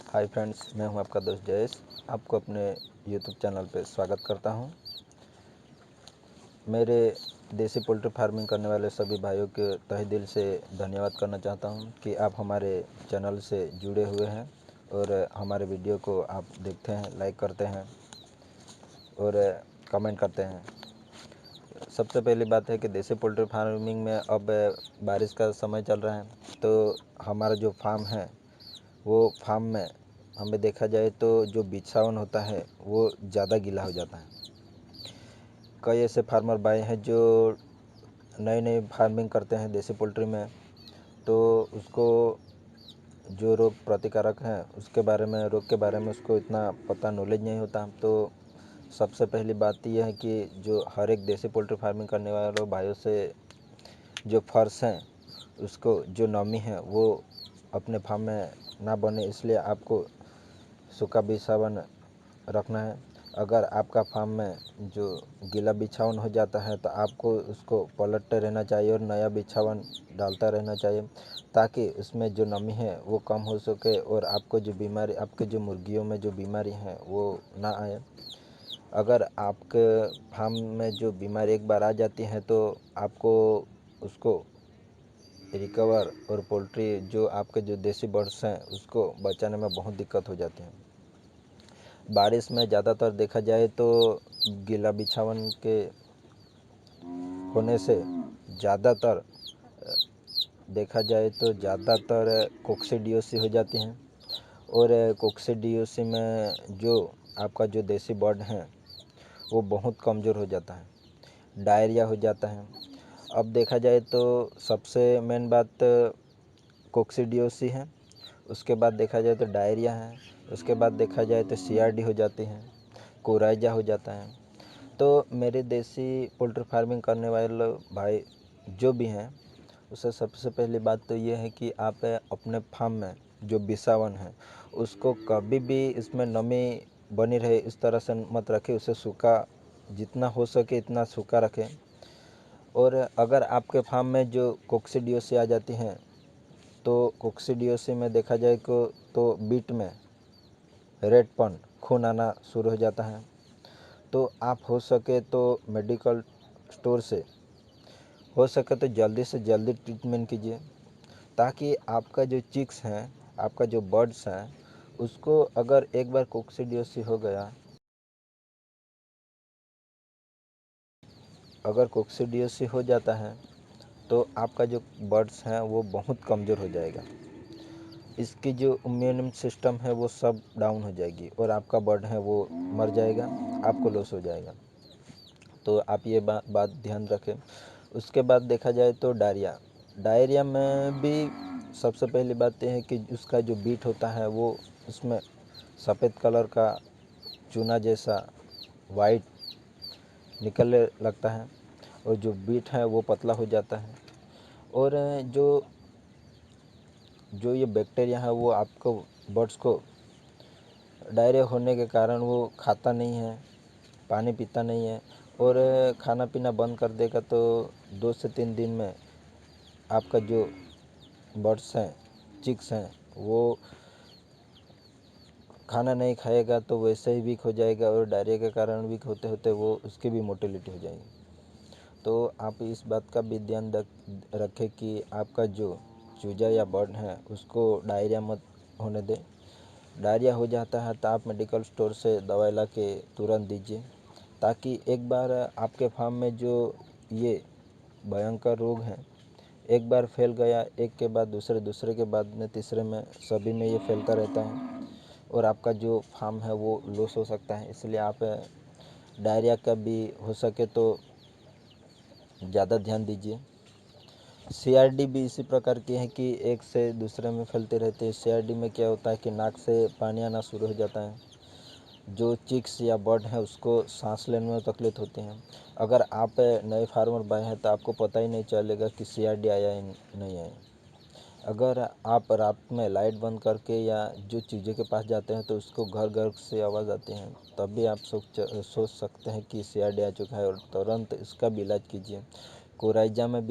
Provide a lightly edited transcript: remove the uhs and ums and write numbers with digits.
Hi friends, मैं हूं आपका दोस्त जयेश। आपको अपने यूट्यूब चैनल पे स्वागत करता हूं। मेरे देसी पोल्ट्री फार्मिंग करने वाले सभी भाइयों के तहे दिल से धन्यवाद करना चाहता हूं कि आप हमारे चैनल से जुड़े हुए हैं और हमारे वीडियो को आप देखते हैं, लाइक करते हैं और कमेंट करते हैं। सबसे पहली बात है कि देसी पोल्ट्री फार्मिंग में अब बारिश का समय चल रहा है, तो हमारा जो फार्म है वो फार्म में हमें देखा जाए तो जो बिछावन होता है वो ज़्यादा गीला हो जाता है। कई ऐसे फार्मर भाई हैं जो नई फार्मिंग करते हैं देसी पोल्ट्री में, तो उसको जो रोग प्रतिकारक हैं उसके बारे में, रोग के बारे में उसको इतना पता नॉलेज नहीं होता। तो सबसे पहली बात यह है कि जो हर एक देसी पोल्ट्री फार्मिंग करने वाले भाइयों से जो फर्श हैं उसको, जो नमी है वो अपने फार्म में ना बने, इसलिए आपको सूखा बिछावन रखना है। अगर आपका फार्म में जो गीला बिछावन हो जाता है तो आपको उसको पलटते रहना चाहिए और नया बिछावन डालता रहना चाहिए, ताकि उसमें जो नमी है वो कम हो सके और आपको जो बीमारी, आपके जो मुर्गियों में जो बीमारी है वो ना आए। अगर आपके फार्म में जो बीमारी एक बार आ जाती है तो आपको उसको रिकवर और पोल्ट्री जो आपके जो देसी बर्ड्स हैं उसको बचाने में बहुत दिक्कत हो जाती है। बारिश में ज़्यादातर देखा जाए तो गीला बिछावन के होने से ज़्यादातर देखा जाए तो ज़्यादातर कोक्सीडियोसिस हो जाती हैं और कोक्सीडियोसिस में जो आपका जो देसी बर्ड है वो बहुत कमज़ोर हो जाता है, डायरिया हो जाता है। अब देखा जाए तो सबसे मेन बात कोक्सीडियोसिस है, उसके बाद देखा जाए तो डायरिया है, उसके बाद देखा जाए तो CRD हो जाती है, कोराइजा हो जाता है। तो मेरे देसी पोल्ट्री फार्मिंग करने वाले भाई जो भी हैं, उससे सबसे पहली बात तो ये है कि आप अपने फार्म में जो बिछावन है उसको कभी भी इसमें नमी बनी रहे इस तरह से मत रखें, उसे सूखा जितना हो सके इतना सूखा रखें। और अगर आपके फार्म में जो कोक्सीडियोसिस आ जाती हैं तो कोक्सीडियोसिस में देखा जाए तो बीट में रेडपन, खून आना शुरू हो जाता है। तो आप हो सके तो मेडिकल स्टोर से हो सके तो जल्दी से जल्दी ट्रीटमेंट कीजिए, ताकि आपका जो चिक्स हैं, आपका जो बर्ड्स हैं, उसको अगर एक बार कोक्सीडियोसिस हो गया, अगर कोक्सीडियोसिस हो जाता है तो आपका जो बर्ड्स हैं वो बहुत कमज़ोर हो जाएगा, इसकी जो इम्यून सिस्टम है वो सब डाउन हो जाएगी और आपका बर्ड है वो मर जाएगा, आपको लॉस हो जाएगा। तो आप ये बात ध्यान रखें। उसके बाद देखा जाए तो डायरिया में भी सबसे पहली बात यह है कि उसका जो बीट होता है वो उसमें सफ़ेद कलर का चूना जैसा वाइट निकलने लगता है और जो बीट है वो पतला हो जाता है। और जो ये बैक्टीरिया है वो आपको बर्ड्स को डायरिया होने के कारण वो खाता नहीं है, पानी पीता नहीं है और खाना पीना बंद कर देगा, तो 2 से 3 दिन में आपका जो बर्ड्स हैं, चिक्स हैं, वो खाना नहीं खाएगा तो वैसे ही वीक हो जाएगा और डायरिया के कारण वीक होते होते वो उसकी भी मोर्टेलिटी हो जाएगी। तो आप इस बात का भी ध्यान रखें कि आपका जो चूजा या बर्ड है उसको डायरिया मत होने दें। डायरिया हो जाता है तो आप मेडिकल स्टोर से दवाई ला के तुरंत दीजिए, ताकि एक बार आपके फार्म में जो ये भयंकर रोग हैं एक बार फैल गया, एक के बाद दूसरे के बाद में तीसरे में, सभी में ये फैलता रहता है और आपका जो फार्म है वो लॉस हो सकता है। इसलिए आप डायरिया का भी हो सके तो ज़्यादा ध्यान दीजिए। CRD भी इसी प्रकार की है कि एक से दूसरे में फैलते रहते हैं। CRD में क्या होता है कि नाक से पानी आना शुरू हो जाता है, जो चिक्स या बर्ड है उसको सांस लेने में तकलीफ होती है। अगर आप नए फार्मर भाई हैं तो आपको पता ही नहीं चलेगा कि CRD आया है नहीं आया। अगर आप रात में लाइट बंद करके या जो चीज़ों के पास जाते हैं तो उसको घर घर से आवाज़ आती है, तब भी आप सोच सकते हैं कि CRD आ चुका है और तुरंत इसका भी इलाज कीजिए। कोराइजा में